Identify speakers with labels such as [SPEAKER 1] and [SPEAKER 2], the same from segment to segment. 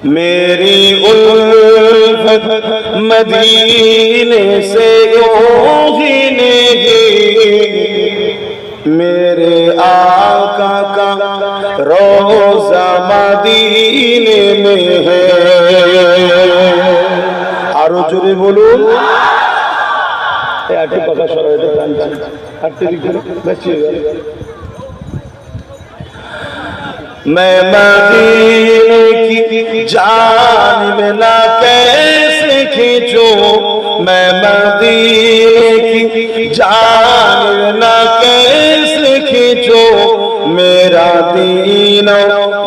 [SPEAKER 1] मेरी उल्फत मदीने से यूं ही नहीं, मेरे आका का रोज़ा मदीने में है। आरो जोरे बोलून। आटे पका सराइटे टानছি आटे দিকে বাঁচিয়ে গেল। मैं मदीने की जानिब ना कैसे खींचूं, मैं मदीने की जानिब ना कैसे खींचूं, मेरा दीन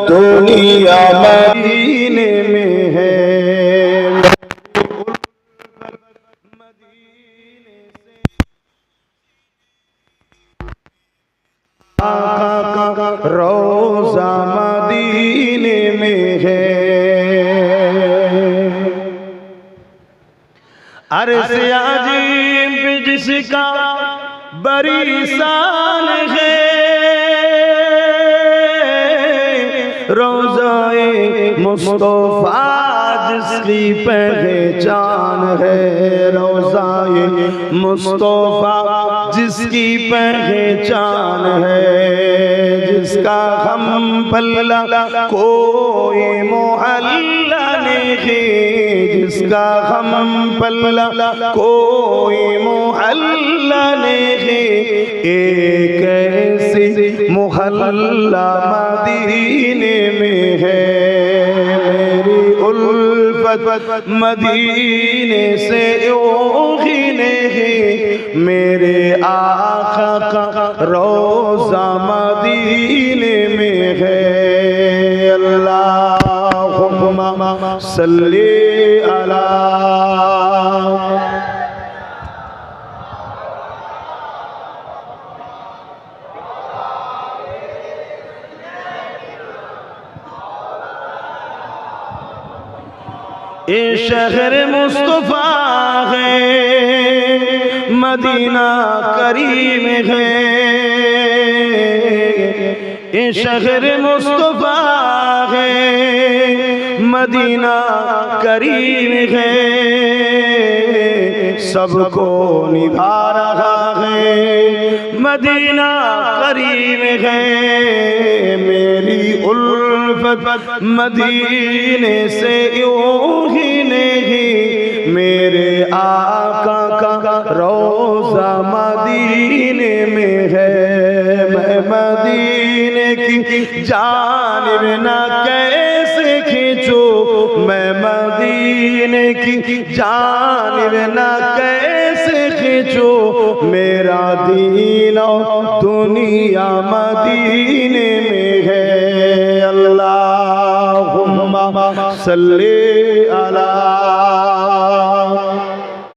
[SPEAKER 1] दुनिया मदीने में है। आका का रोज़ा मदीने में है। अर्ज़ अजीम पे जिसका बड़ी शान है, रोज़ाए मुस्तफ़ा जिसकी पहचान है, रोज़ाए मुस्तफ़ा जिसकी पहचान है, जिसका हम पल्ला कोई मोहल्ला नहीं, जिसका हम पल्ला कोई मोहल्ला नहीं, एक ऐसी मोहल्ला मदीने में है। मेरी उल्फत मदीने से यूं ही नहीं, मेरे आका का रोज़ा मदीने में है। अल्लाहुम्मा सल्ली अला। ये शहर मुस्तफा है, मदीना करीम है, ये शहर मुस्तफा है, मदीना करीम है, सबको निभा रहा है, मदीना करीम है। मेरी उल्फत मदीने से यूं ही नहीं, मेरे आका का रोज़ा मदीने में है। मैं मदीने की जानिब ना कैसे खींचूं, मैं मदीने की जानिब ना कैसे खींचूं, मेरा दीन दुनिया मदीने में है। अल्लाहुम्मा सल्ली अला।